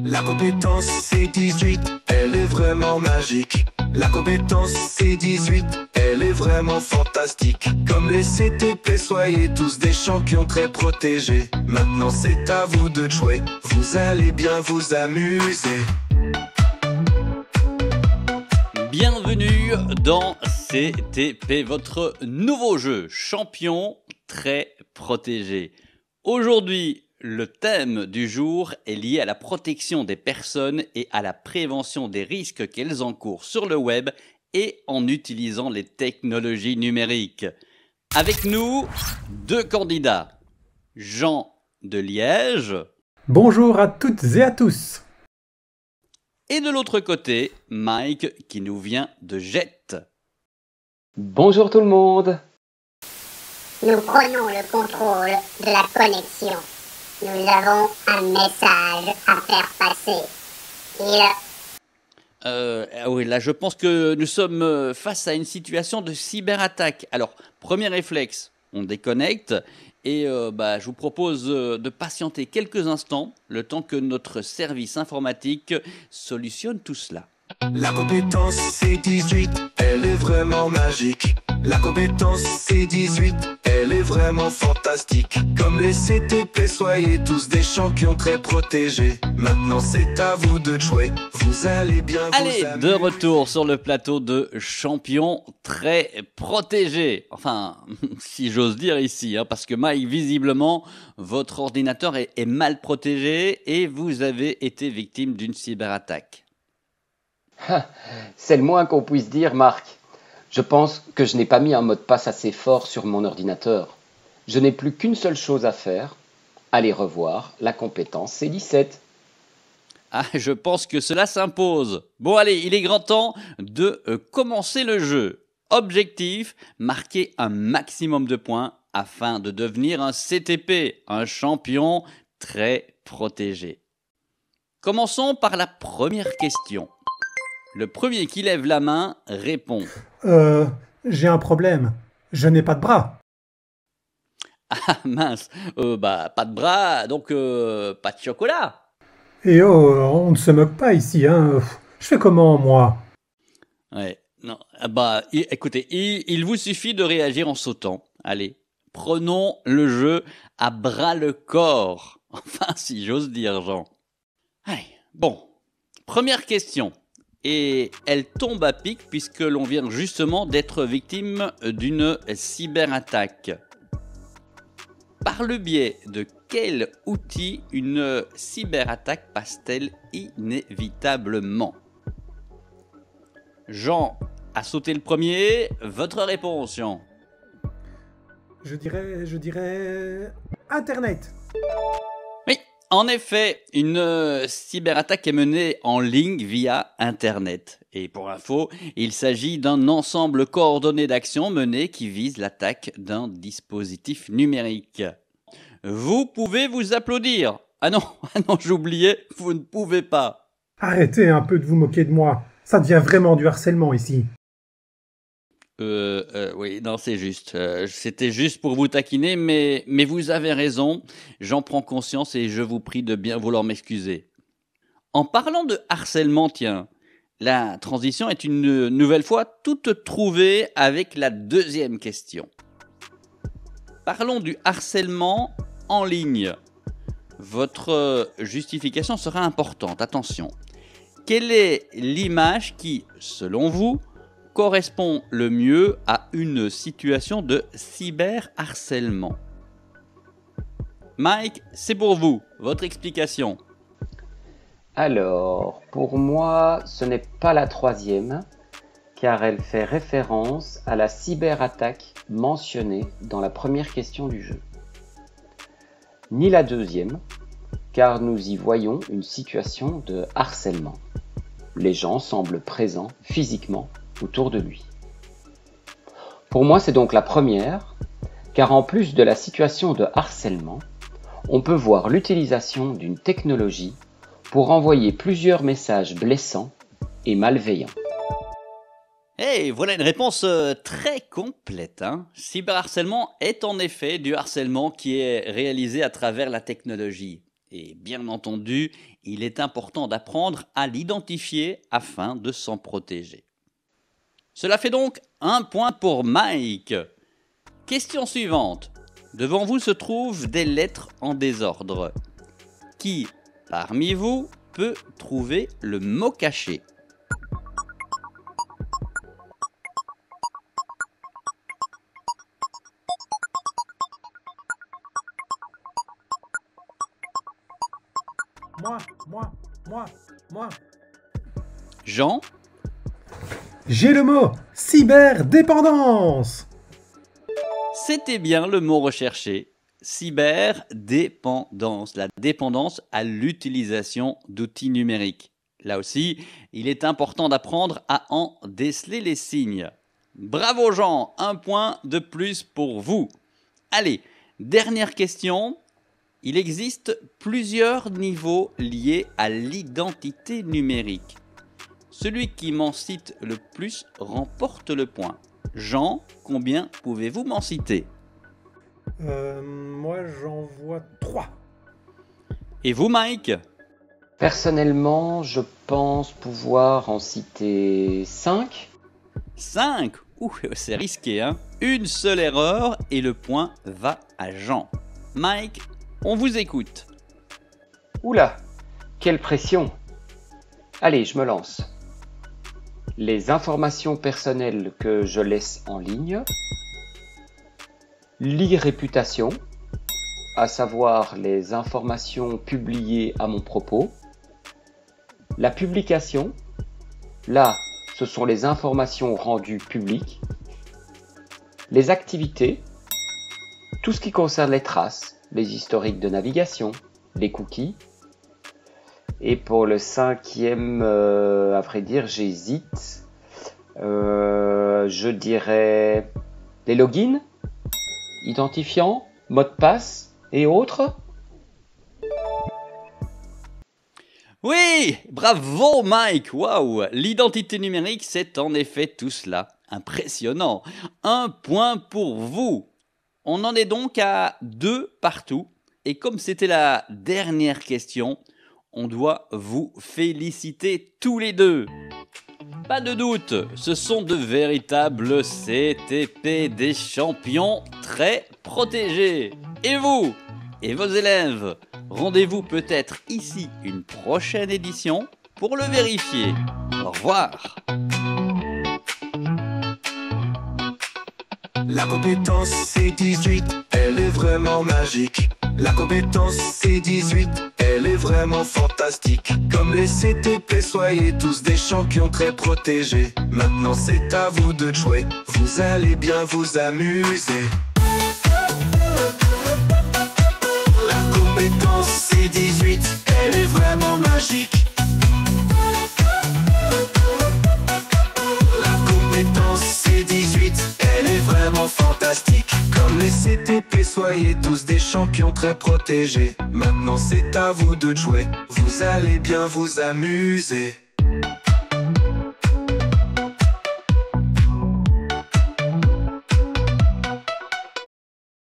La compétence C18, elle est vraiment magique. La compétence C18, elle est vraiment fantastique. Comme les CTP, soyez tous des champions très protégés. Maintenant c'est à vous de jouer, vous allez bien vous amuser. Bienvenue dans CTP, votre nouveau jeu champion très protégé. Aujourd'hui, le thème du jour est lié à la protection des personnes et à la prévention des risques qu'elles encourent sur le web et en utilisant les technologies numériques. Avec nous, deux candidats. Jean de Liège. Bonjour à toutes et à tous. Et de l'autre côté, Mike qui nous vient de Jette. Bonjour tout le monde. Nous prenons le contrôle de la connexion. Nous avons un message à faire passer. Oui, là je pense que nous sommes face à une situation de cyberattaque. Alors, premier réflexe, on déconnecte et je vous propose de patienter quelques instants, le temps que notre service informatique solutionne tout cela. La compétence C18, elle est vraiment magique. La compétence C18, elle est vraiment fantastique. Comme les CTP, soyez tous des champions très protégés. Maintenant c'est à vous de jouer, vous allez bien vous amuser. Allez, de retour sur le plateau de champions très protégés. Enfin, si j'ose dire ici, parce que Mike, visiblement, votre ordinateur est mal protégé et vous avez été victime d'une cyberattaque. C'est le moins qu'on puisse dire, Marc. Je pense que je n'ai pas mis un mot de passe assez fort sur mon ordinateur. Je n'ai plus qu'une seule chose à faire, aller revoir la compétence C17. Ah, je pense que cela s'impose. Bon allez, il est grand temps de commencer le jeu. Objectif, marquer un maximum de points afin de devenir un CTP, un champion très protégé. Commençons par la première question. Le premier qui lève la main répond. J'ai un problème. Je n'ai pas de bras. Ah mince, pas de bras, donc pas de chocolat. Et on ne se moque pas ici, hein. Je fais comment, moi? Ouais, non, écoutez, il vous suffit de réagir en sautant. Allez, prenons le jeu à bras le corps. Enfin, si j'ose dire, Jean. Allez, bon, première question. Et elle tombe à pic puisque l'on vient justement d'être victime d'une cyberattaque. Par le biais de quel outil une cyberattaque passe-t-elle inévitablement? Jean a sauté le premier. Votre réponse, Jean? Je dirais... Internet. Oui, en effet, une cyberattaque est menée en ligne via Internet. Et pour info, il s'agit d'un ensemble coordonné d'actions menées qui vise l'attaque d'un dispositif numérique. Vous pouvez vous applaudir. Ah non, j'oubliais, vous ne pouvez pas. Arrêtez un peu de vous moquer de moi. Ça devient vraiment du harcèlement ici. Oui, non, c'est juste. C'était juste pour vous taquiner, mais vous avez raison. J'en prends conscience et je vous prie de bien vouloir m'excuser. En parlant de harcèlement, tiens, la transition est une nouvelle fois toute trouvée avec la deuxième question. Parlons du harcèlement en ligne. Votre justification sera importante, attention. Quelle est l'image qui, selon vous, correspond le mieux à une situation de cyberharcèlement? Mike, c'est pour vous, votre explication. Alors, pour moi, ce n'est pas la troisième, car elle fait référence à la cyberattaque mentionnée dans la première question du jeu. Ni la deuxième, car nous y voyons une situation de harcèlement. Les gens semblent présents physiquement autour de lui. Pour moi, c'est donc la première, car en plus de la situation de harcèlement, on peut voir l'utilisation d'une technologie pour envoyer plusieurs messages blessants et malveillants. Hey, voilà une réponse très complète. Cyberharcèlement est en effet du harcèlement qui est réalisé à travers la technologie. Et bien entendu, il est important d'apprendre à l'identifier afin de s'en protéger. Cela fait donc 1 point pour Mike. Question suivante. Devant vous se trouvent des lettres en désordre. Qui, parmi vous, peut trouver le mot caché? Moi. Jean? J'ai le mot cyberdépendance. C'était bien le mot recherché. Cyberdépendance, la dépendance à l'utilisation d'outils numériques. Là aussi, il est important d'apprendre à en déceler les signes. Bravo Jean, 1 point de plus pour vous. Allez, dernière question. Il existe plusieurs niveaux liés à l'identité numérique. Celui qui m'en cite le plus remporte le point. Jean, combien pouvez-vous m'en citer? Moi j'en vois 3. Et vous Mike? Personnellement, je pense pouvoir en citer 5. 5? Ouh, c'est risqué, hein? Une seule erreur et le point va à Jean. Mike, on vous écoute. Oula, quelle pression! Allez, je me lance. Les informations personnelles que je laisse en ligne, l'e-réputation, à savoir les informations publiées à mon propos, la publication, là, ce sont les informations rendues publiques, les activités, tout ce qui concerne les traces, les historiques de navigation, les cookies. Et pour le 5e, à vrai dire, j'hésite. Je dirais les logins, identifiants, mots de passe et autres. Oui, bravo Mike, waouh! L'identité numérique, c'est en effet tout cela. Impressionnant. 1 point pour vous. On en est donc à 2 partout. Et comme c'était la dernière question, on doit vous féliciter tous les deux. Pas de doute, ce sont de véritables CTP, des champions très protégés. Et vous, et vos élèves, rendez-vous peut-être ici une prochaine édition pour le vérifier. Au revoir. La compétence C18, elle est vraiment magique. La compétence C18, elle est vraiment fantastique. Comme les CTP, soyez tous des champions très protégés. Maintenant c'est à vous de jouer, vous allez bien vous amuser. La compétence C18, elle est vraiment magique. La compétence C18, elle est vraiment fantastique. Comme les CTP, soyez tous des champions très protégés. Maintenant c'est à vous de jouer, vous allez bien vous amuser.